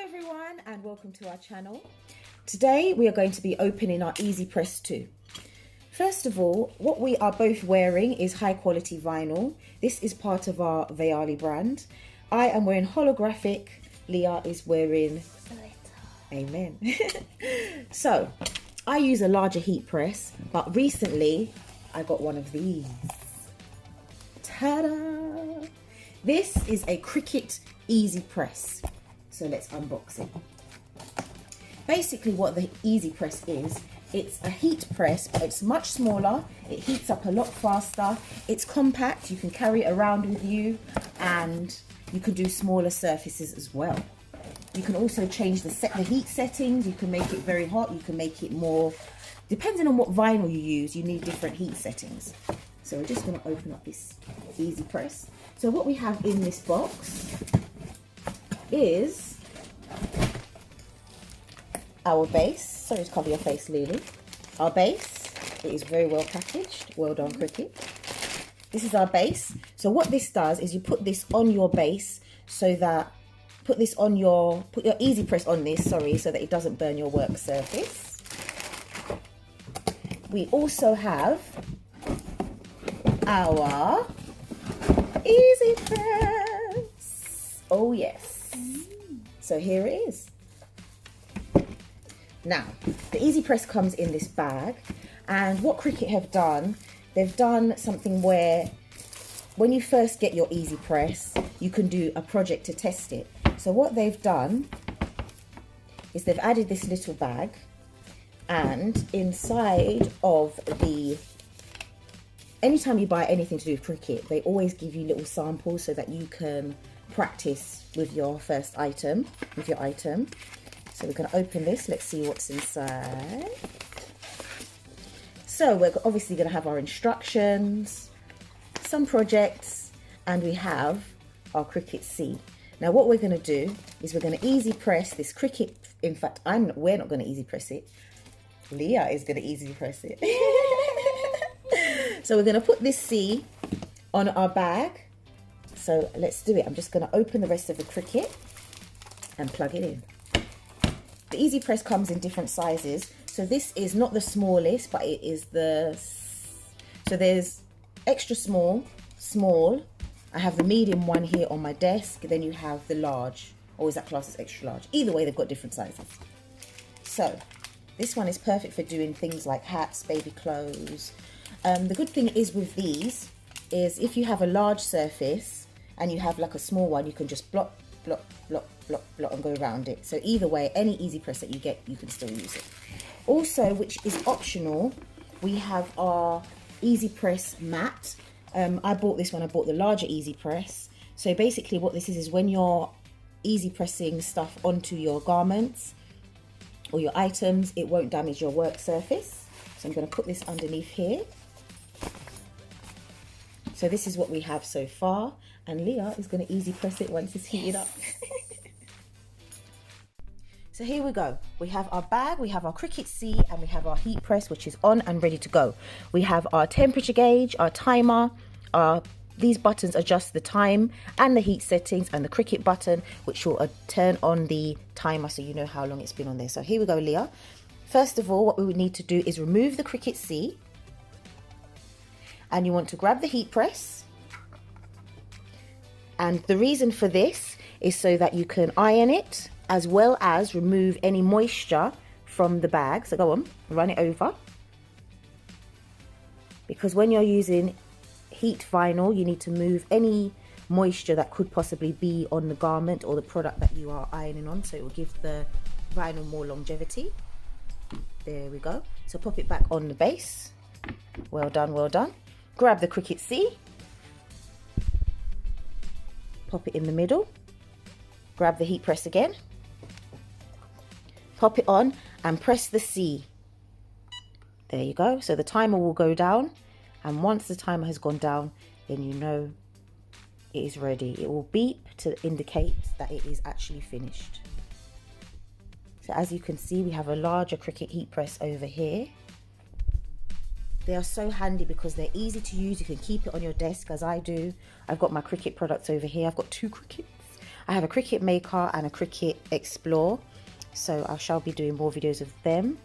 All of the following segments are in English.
everyone and welcome to our channel. Today we are going to be opening our Easy Press 2. First of all, what we are both wearing is high quality vinyl. This is part of our Veali brand. I am wearing holographic, Leah is wearing Amen. So, I use a larger heat press, but recently I got one of these. Ta-da! This is a Cricut Easy Press. So let's unbox it. Basically what the Easy Press is, it's a heat press, but it's much smaller. It heats up a lot faster. It's compact, you can carry it around with you, and you can do smaller surfaces as well. You can also change the heat settings. You can make it very hot, you can make it more, depending on what vinyl you use, you need different heat settings. So we're just going to open up this Easy Press. So what we have in this box is our base. Sorry to cover your face, Lily. Our base. It is very well packaged. Well done, Cricut. This is our base. So what this does is you put this on your base so that, put your Easy Press on this, sorry, so that it doesn't burn your work surface. We also have our Easy Press. Oh yes. So here it is. Now, the Easy Press comes in this bag, and what Cricut have done, they've done something where when you first get your Easy Press, you can do a project to test it. So what they've done is they've added this little bag, and inside of anytime you buy anything to do with Cricut, they always give you little samples so that you can practice with your first item, with your item. So we're going to open this. Let's see what's inside. So we're obviously going to have our instructions, some projects, and we have our Cricut C. Now what we're going to do is we're going to Easy Press this Cricut. In fact, we're not going to Easy Press it. Leah is going to Easy Press it. So we're going to put this C on our bag. So let's do it. I'm just going to open the rest of the Cricut and plug it in. The Easy Press comes in different sizes. So this is not the smallest, but it is so there's extra small, small. I have the medium one here on my desk. Then you have the large, or is that class as extra large? Either way, they've got different sizes. So this one is perfect for doing things like hats, baby clothes. The good thing is with these is if you have a large surface and you have like a small one, you can just block, block, block, block, block and go around it. So either way, any Easy Press that you get, you can still use it. Also, which is optional, we have our Easy Press mat. I bought this when I bought the larger Easy Press. So basically what this is when you're Easy Pressing stuff onto your garments or your items, it won't damage your work surface. So I'm going to put this underneath here. So this is what we have so far, and Leah is going to Easy Press it once it's heated up. So here we go. We have our bag, we have our Cricut C, and we have our heat press, which is on and ready to go. We have our temperature gauge, our timer, these buttons adjust the time and the heat settings, and the Cricut button, which will turn on the timer so you know how long it's been on there. So here we go, Leah. First of all, what we would need to do is remove the Cricut C. And you want to grab the heat press. And the reason for this is so that you can iron it, as well as remove any moisture from the bag. So go on, run it over. Because when you're using heat vinyl, you need to move any moisture that could possibly be on the garment or the product that you are ironing on. So it will give the vinyl more longevity. There we go. So pop it back on the base. Well done, well done. Grab the Cricut C, pop it in the middle, grab the heat press again, pop it on and press the C. There you go. So the timer will go down, and once the timer has gone down, then you know it is ready. It will beep to indicate that it is actually finished. So as you can see, we have a larger Cricut heat press over here. They are so handy because they're easy to use. You can keep it on your desk as I do. I've got my Cricut products over here. I've got two Cricuts. I have a Cricut Maker and a Cricut Explore, so I shall be doing more videos of them.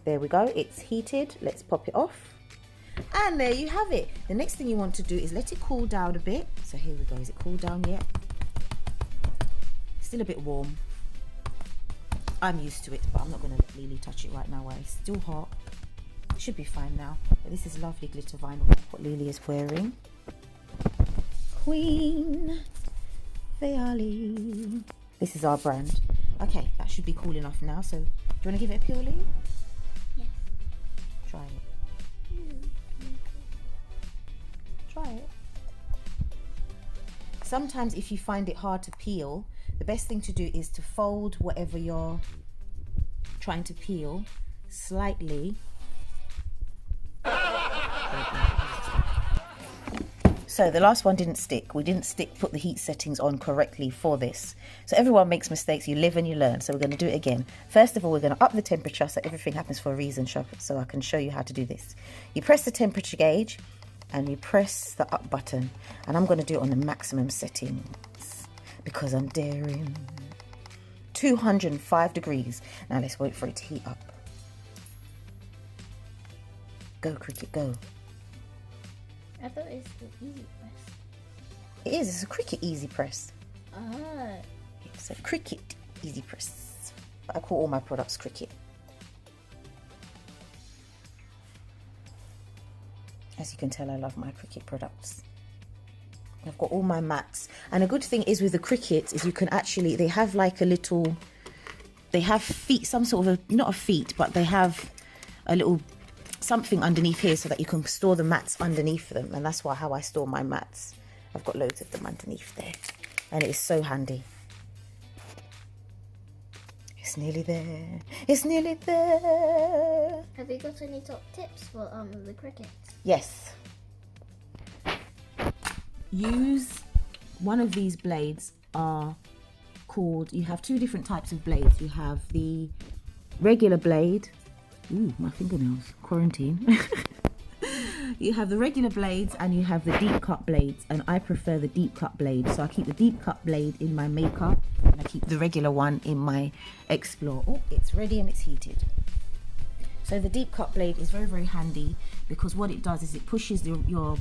There we go, it's heated. Let's pop it off. And there you have it. The next thing you want to do is let it cool down a bit. So here we go. Is it cooled down yet? Still a bit warm. I'm used to it, but I'm not going to let Lily touch it right now while it's still hot. It should be fine now. But this is lovely glitter vinyl, what Lily is wearing. Queen Feali. This is our brand. Okay, that should be cool enough now. So, do you want to give it a peel, Lily? Yes. Try it. Try it. Sometimes if you find it hard to peel, the best thing to do is to fold whatever you're trying to peel slightly. So the last one didn't stick. We didn't put the heat settings on correctly for this. So everyone makes mistakes. You live and you learn. So we're going to do it again. First of all, we're going to up the temperature, so everything happens for a reason, so I can show you how to do this. You press the temperature gauge and you press the up button. And I'm going to do it on the maximum settings because I'm daring. 205 degrees. Now let's wait for it to heat up. Go, Cricut, go. I thought it was the easy press. It is, it's a Cricut Easy Press. Ah. It's a Cricut Easy Press. I call all my products Cricut. As you can tell, I love my Cricut products. I've got all my mats. And a good thing is with the Cricut is you can actually, they have like a little, they have feet, some sort of, not a feet, but they have a little something underneath here so that you can store the mats underneath them. And that's how I store my mats. I've got loads of them underneath there. And it is so handy. It's nearly there. It's nearly there. Have you got any top tips for the Cricut? Yes. Use one of these blades are called, you have two different types of blades. You have the regular blade. Ooh, my fingernails. Quarantine. You have the regular blades and you have the deep cut blades, and I prefer the deep cut blade. So I keep the deep cut blade in my makeup and I keep the regular one in my Explore. Oh, it's ready and it's heated. So the deep cut blade is very, very handy because what it does is it pushes your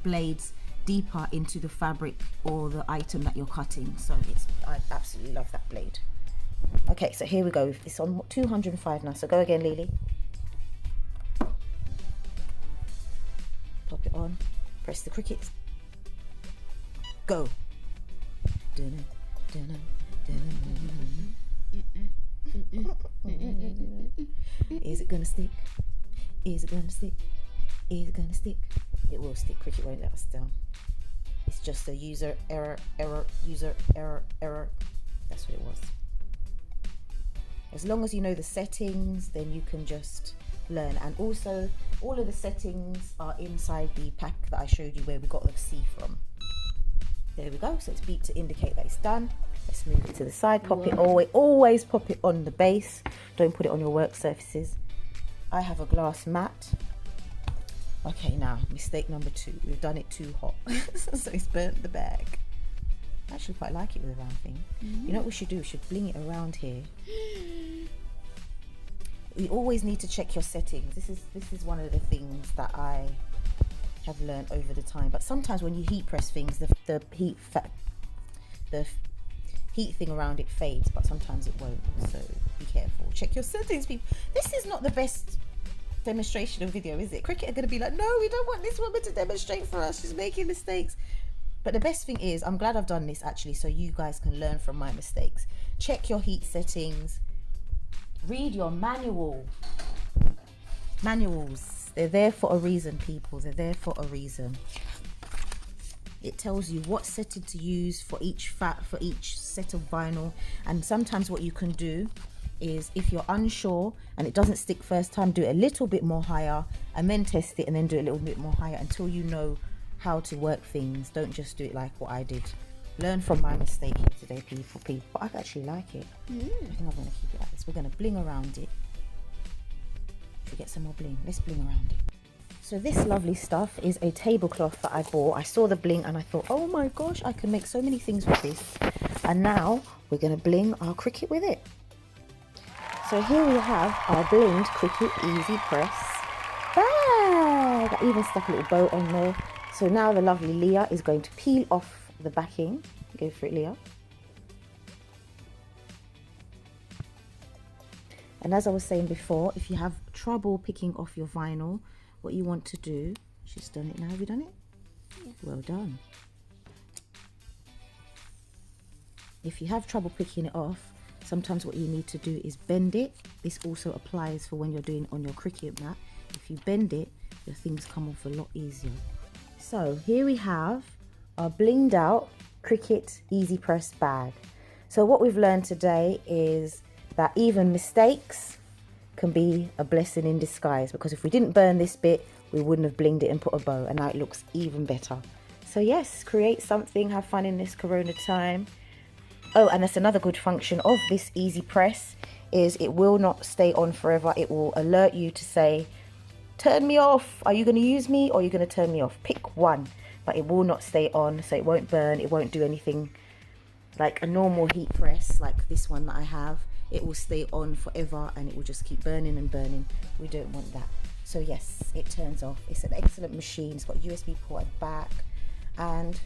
blades deeper into the fabric or the item that you're cutting. So I absolutely love that blade. Okay, so here we go. It's on 205 now. So go again, Lily. Pop it on. Press the Cricut. Go. Dun, dun, dun, dun. Is it gonna stick? Is it gonna stick? Is it gonna stick? It will stick. Cricut won't let us down. It's just a user error, user error. That's what it was. As long as you know the settings, then you can just learn. And also, all of the settings are inside the pack that I showed you where we got the C from. There we go. So it's beeped to indicate that it's done. Let's move it to the side. Pop it always pop it on the base. Don't put it on your work surfaces. I have a glass mat. Okay, now mistake number 2. We've done it too hot, so it's burnt the bag. I actually quite like it with a round thing. You know what we should do? We should bling it around here. You always need to check your settings. This is one of the things that I have learned over the time. But sometimes when you heat press things, the heat thing around it fades, but sometimes it won't. So be careful. Check your settings, people. This is not the best demonstration of video, is it? Cricut are going to be like, no, we don't want this woman to demonstrate for us. She's making mistakes. But the best thing is, I'm glad I've done this actually, so you guys can learn from my mistakes. Check your heat settings. Read your manuals. They're there for a reason, people. They're there for a reason. It tells you what setting to use for each set of vinyl. And sometimes what you can do is, if you're unsure and it doesn't stick first time, do it a little bit more higher and then test it and then do it a little bit more higher until you know how to work things. Don't just do it like what I did. Learn from my mistake here today, people. I actually like it. I think I'm going to keep it like this. We're going to bling around it. Should we get some more bling? Let's bling around it. So this lovely stuff is a tablecloth that I bought. I saw the bling and I thought, oh my gosh, I can make so many things with this. And now we're going to bling our Cricut with it. So here we have our blinged Cricut Easy Press bag. I even stuck a little bow on there. So now the lovely Leah is going to peel off the backing. Go for it, Leah. And as I was saying before, if you have trouble picking off your vinyl, what you want to do, she's done it now. Have you done it? Yes. Well done. If you have trouble picking it off, sometimes what you need to do is bend it. This also applies for when you're doing on your Cricut mat. If you bend it, your things come off a lot easier. So here we have our blinged out Cricut Easy Press bag. So what we've learned today is that even mistakes can be a blessing in disguise, because if we didn't burn this bit, we wouldn't have blinged it and put a bow, and now it looks even better. So yes, create something, have fun in this Corona time. Oh, and that's another good function of this Easy Press, is it will not stay on forever. It will alert you to say, turn me off. Are you going to use me or are you going to turn me off? Pick one, but it will not stay on, so it won't burn, it won't do anything like a normal heat press like this one that I have. It will stay on forever and it will just keep burning and burning. We don't want that. So yes, it turns off. It's an excellent machine. It's got a USB port at the back, and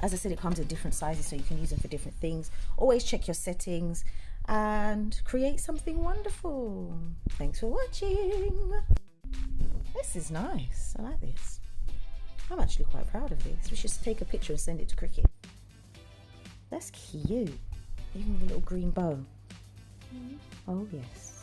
as I said, it comes in different sizes, so you can use it for different things. Always check your settings and create something wonderful. Thanks for watching. This is nice. I like this. I'm actually quite proud of this. We should take a picture and send it to Cricut. That's cute. Even with a little green bow. Oh yes.